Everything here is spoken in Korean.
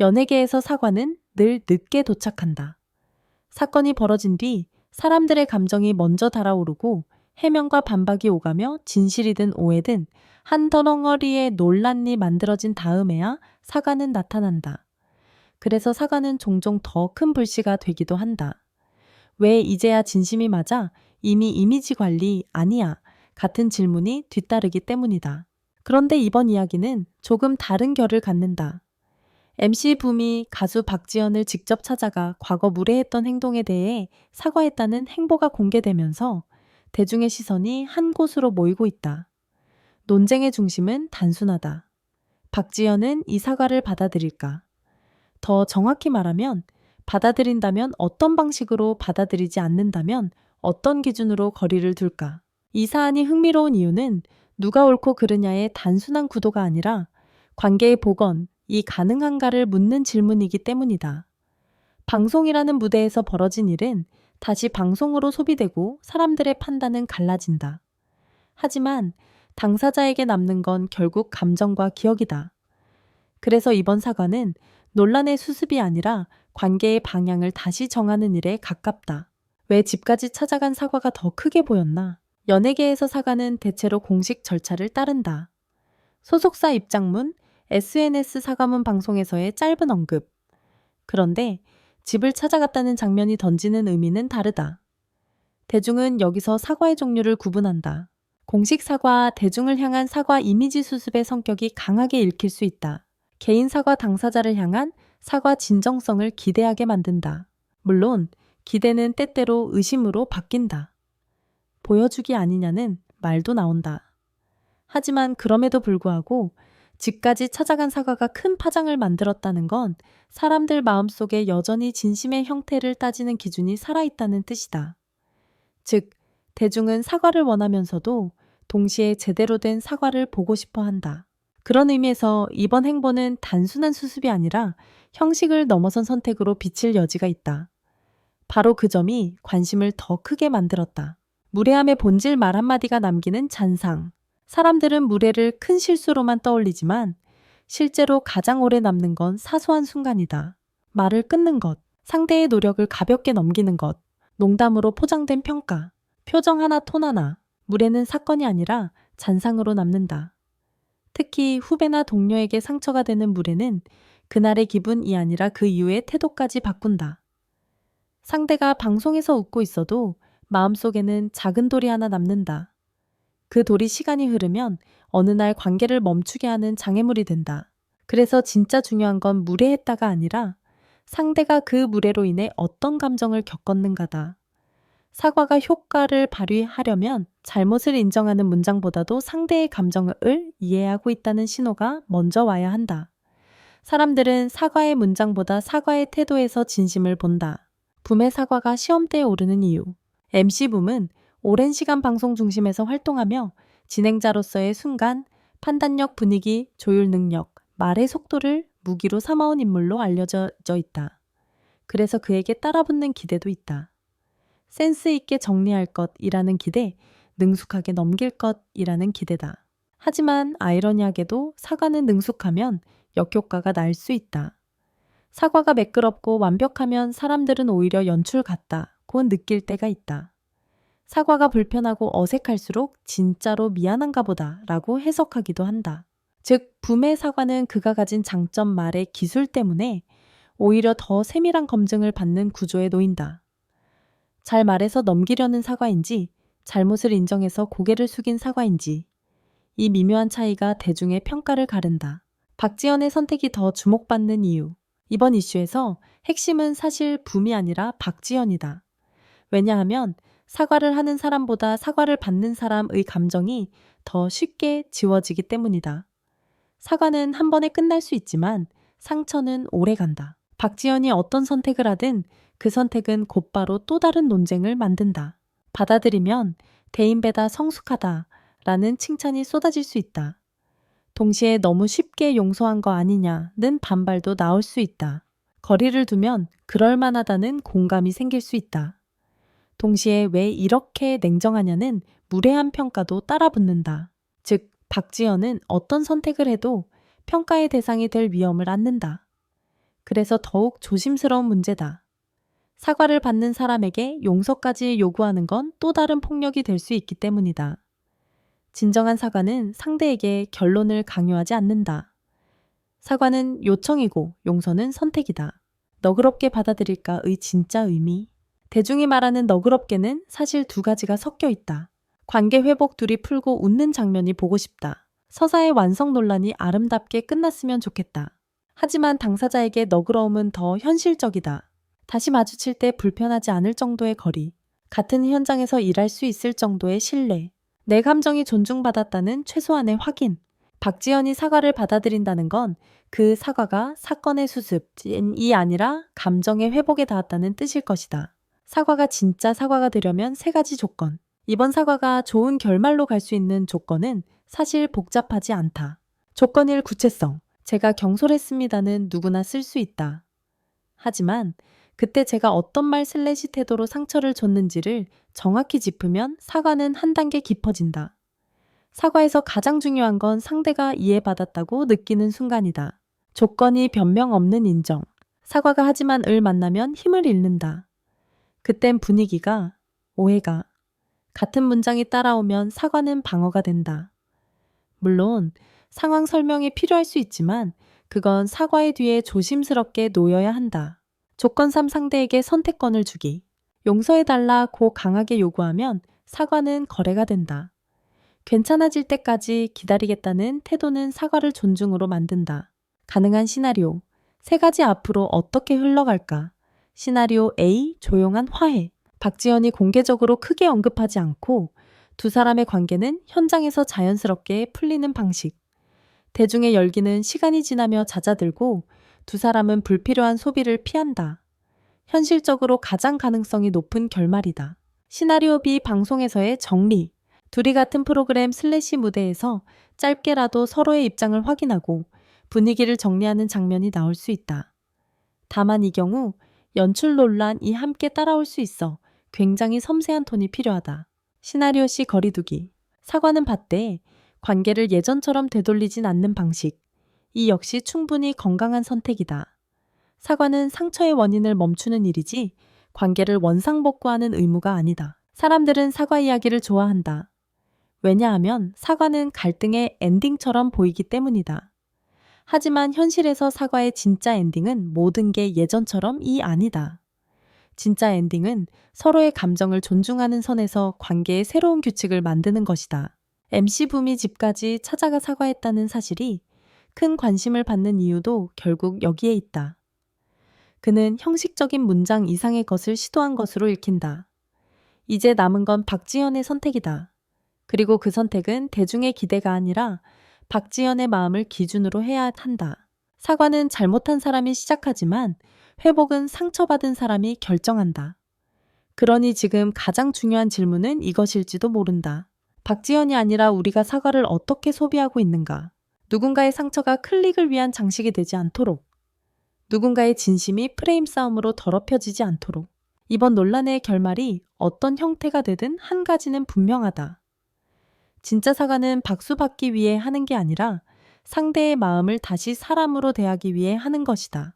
연예계에서 사과는 늘 늦게 도착한다. 사건이 벌어진 뒤 사람들의 감정이 먼저 달아오르고 해명과 반박이 오가며 진실이든 오해든 한 덩어리의 논란이 만들어진 다음에야 사과는 나타난다. 그래서 사과는 종종 더 큰 불씨가 되기도 한다. 왜 이제야 진심이 맞아? 이미 이미지 관리 아니야 같은 질문이 뒤따르기 때문이다. 그런데 이번 이야기는 조금 다른 결을 갖는다. MC 붐이 가수 박지연을 직접 찾아가 과거 무례했던 행동에 대해 사과했다는 행보가 공개되면서 대중의 시선이 한 곳으로 모이고 있다. 논쟁의 중심은 단순하다. 박지연은 이 사과를 받아들일까? 더 정확히 말하면 받아들인다면 어떤 방식으로, 받아들이지 않는다면 어떤 기준으로 거리를 둘까? 이 사안이 흥미로운 이유는 누가 옳고 그르냐의 단순한 구도가 아니라 관계의 복원이 가능한가를 묻는 질문이기 때문이다. 방송이라는 무대에서 벌어진 일은 다시 방송으로 소비되고 사람들의 판단은 갈라진다. 하지만 당사자에게 남는 건 결국 감정과 기억이다. 그래서 이번 사과는 논란의 수습이 아니라 관계의 방향을 다시 정하는 일에 가깝다. 왜 집까지 찾아간 사과가 더 크게 보였나? 연예계에서 사과는 대체로 공식 절차를 따른다. 소속사 입장문, SNS 사과문 방송에서의 짧은 언급. 그런데 집을 찾아갔다는 장면이 던지는 의미는 다르다. 대중은 여기서 사과의 종류를 구분한다. 공식 사과, 대중을 향한 사과 이미지 수습의 성격이 강하게 읽힐 수 있다. 개인 사과 당사자를 향한 사과 진정성을 기대하게 만든다. 물론 기대는 때때로 의심으로 바뀐다. 보여주기 아니냐는 말도 나온다. 하지만 그럼에도 불구하고 집까지 찾아간 사과가 큰 파장을 만들었다는 건 사람들 마음속에 여전히 진심의 형태를 따지는 기준이 살아있다는 뜻이다. 즉, 대중은 사과를 원하면서도 동시에 제대로 된 사과를 보고 싶어 한다. 그런 의미에서 이번 행보는 단순한 수습이 아니라 형식을 넘어선 선택으로 비칠 여지가 있다. 바로 그 점이 관심을 더 크게 만들었다. 무례함의 본질 말 한마디가 남기는 잔상. 사람들은 무례를 큰 실수로만 떠올리지만 실제로 가장 오래 남는 건 사소한 순간이다. 말을 끊는 것, 상대의 노력을 가볍게 넘기는 것, 농담으로 포장된 평가, 표정 하나 톤 하나. 무례는 사건이 아니라 잔상으로 남는다. 특히 후배나 동료에게 상처가 되는 무례는 그날의 기분이 아니라 그 이후의 태도까지 바꾼다. 상대가 방송에서 웃고 있어도 마음속에는 작은 돌이 하나 남는다. 그 돌이 시간이 흐르면 어느 날 관계를 멈추게 하는 장애물이 된다. 그래서 진짜 중요한 건 무례했다가 아니라 상대가 그 무례로 인해 어떤 감정을 겪었는가다. 사과가 효과를 발휘하려면 잘못을 인정하는 문장보다도 상대의 감정을 이해하고 있다는 신호가 먼저 와야 한다. 사람들은 사과의 문장보다 사과의 태도에서 진심을 본다. 붐의 사과가 시험대에 오르는 이유. MC 붐은 오랜 시간 방송 중심에서 활동하며 진행자로서의 순간, 판단력, 분위기, 조율 능력, 말의 속도를 무기로 삼아온 인물로 알려져 있다. 그래서 그에게 따라붙는 기대도 있다. 센스 있게 정리할 것이라는 기대, 능숙하게 넘길 것이라는 기대다. 하지만 아이러니하게도 사과는 능숙하면 역효과가 날 수 있다. 사과가 매끄럽고 완벽하면 사람들은 오히려 연출 같다고 느낄 때가 있다. 사과가 불편하고 어색할수록 진짜로 미안한가 보다라고 해석하기도 한다. 즉, 붐의 사과는 그가 가진 장점 말의 기술 때문에 오히려 더 세밀한 검증을 받는 구조에 놓인다. 잘 말해서 넘기려는 사과인지, 잘못을 인정해서 고개를 숙인 사과인지, 이 미묘한 차이가 대중의 평가를 가른다. 박지연의 선택이 더 주목받는 이유. 이번 이슈에서 핵심은 사실 붐이 아니라 박지연이다. 왜냐하면 사과를 하는 사람보다 사과를 받는 사람의 감정이 더 쉽게 지워지기 때문이다. 사과는 한 번에 끝날 수 있지만 상처는 오래 간다. 박지연이 어떤 선택을 하든 그 선택은 곧바로 또 다른 논쟁을 만든다. 받아들이면 대인배다 성숙하다라는 칭찬이 쏟아질 수 있다. 동시에 너무 쉽게 용서한 거 아니냐는 반발도 나올 수 있다. 거리를 두면 그럴만하다는 공감이 생길 수 있다. 동시에 왜 이렇게 냉정하냐는 무례한 평가도 따라붙는다. 즉, 박지연은 어떤 선택을 해도 평가의 대상이 될 위험을 안는다. 그래서 더욱 조심스러운 문제다. 사과를 받는 사람에게 용서까지 요구하는 건 또 다른 폭력이 될 수 있기 때문이다. 진정한 사과는 상대에게 결론을 강요하지 않는다. 사과는 요청이고 용서는 선택이다. 너그럽게 받아들일까의 진짜 의미. 대중이 말하는 너그럽게는 사실 두 가지가 섞여 있다. 관계 회복 둘이 풀고 웃는 장면이 보고 싶다. 서사의 완성 논란이 아름답게 끝났으면 좋겠다. 하지만 당사자에게 너그러움은 더 현실적이다. 다시 마주칠 때 불편하지 않을 정도의 거리. 같은 현장에서 일할 수 있을 정도의 신뢰. 내 감정이 존중받았다는 최소한의 확인. 박지연이 사과를 받아들인다는 건 그 사과가 사건의 수습이 아니라 감정의 회복에 닿았다는 뜻일 것이다. 사과가 진짜 사과가 되려면 세 가지 조건. 이번 사과가 좋은 결말로 갈 수 있는 조건은 사실 복잡하지 않다. 조건 1. 구체성. 제가 경솔했습니다는 누구나 쓸 수 있다. 하지만 그때 제가 어떤 말 슬래시 태도로 상처를 줬는지를 정확히 짚으면 사과는 한 단계 깊어진다. 사과에서 가장 중요한 건 상대가 이해받았다고 느끼는 순간이다. 조건이 변명 없는 인정. 사과가 하지만 을 만나면 힘을 잃는다. 그땐 분위기가, 오해가, 같은 문장이 따라오면 사과는 방어가 된다. 물론 상황 설명이 필요할 수 있지만 그건 사과의 뒤에 조심스럽게 놓여야 한다. 조건 3. 상대에게 선택권을 주기. 용서해달라고 강하게 요구하면 사과는 거래가 된다. 괜찮아질 때까지 기다리겠다는 태도는 사과를 존중으로 만든다. 가능한 시나리오. 세 가지 앞으로 어떻게 흘러갈까? 시나리오 A. 조용한 화해. 박지연이 공개적으로 크게 언급하지 않고 두 사람의 관계는 현장에서 자연스럽게 풀리는 방식. 대중의 열기는 시간이 지나며 잦아들고 두 사람은 불필요한 소비를 피한다. 현실적으로 가장 가능성이 높은 결말이다. 시나리오 B. 방송에서의 정리. 둘이 같은 프로그램 슬래시 무대에서 짧게라도 서로의 입장을 확인하고 분위기를 정리하는 장면이 나올 수 있다. 다만 이 경우 연출 논란이 함께 따라올 수 있어 굉장히 섬세한 톤이 필요하다. 시나리오 C. 거리두기. 사과는 받되 관계를 예전처럼 되돌리진 않는 방식. 이 역시 충분히 건강한 선택이다. 사과는 상처의 원인을 멈추는 일이지 관계를 원상복구하는 의무가 아니다. 사람들은 사과 이야기를 좋아한다. 왜냐하면 사과는 갈등의 엔딩처럼 보이기 때문이다. 하지만 현실에서 사과의 진짜 엔딩은 모든 게 예전처럼이 아니다. 진짜 엔딩은 서로의 감정을 존중하는 선에서 관계의 새로운 규칙을 만드는 것이다. MC 붐이 집까지 찾아가 사과했다는 사실이 큰 관심을 받는 이유도 결국 여기에 있다. 그는 형식적인 문장 이상의 것을 시도한 것으로 읽힌다. 이제 남은 건 박지연의 선택이다. 그리고 그 선택은 대중의 기대가 아니라 박지연의 마음을 기준으로 해야 한다. 사과는 잘못한 사람이 시작하지만 회복은 상처받은 사람이 결정한다. 그러니 지금 가장 중요한 질문은 이것일지도 모른다. 박지연이 아니라 우리가 사과를 어떻게 소비하고 있는가? 누군가의 상처가 클릭을 위한 장식이 되지 않도록. 누군가의 진심이 프레임 싸움으로 더럽혀지지 않도록. 이번 논란의 결말이 어떤 형태가 되든 한 가지는 분명하다. 진짜 사과는 박수 받기 위해 하는 게 아니라 상대의 마음을 다시 사람으로 대하기 위해 하는 것이다.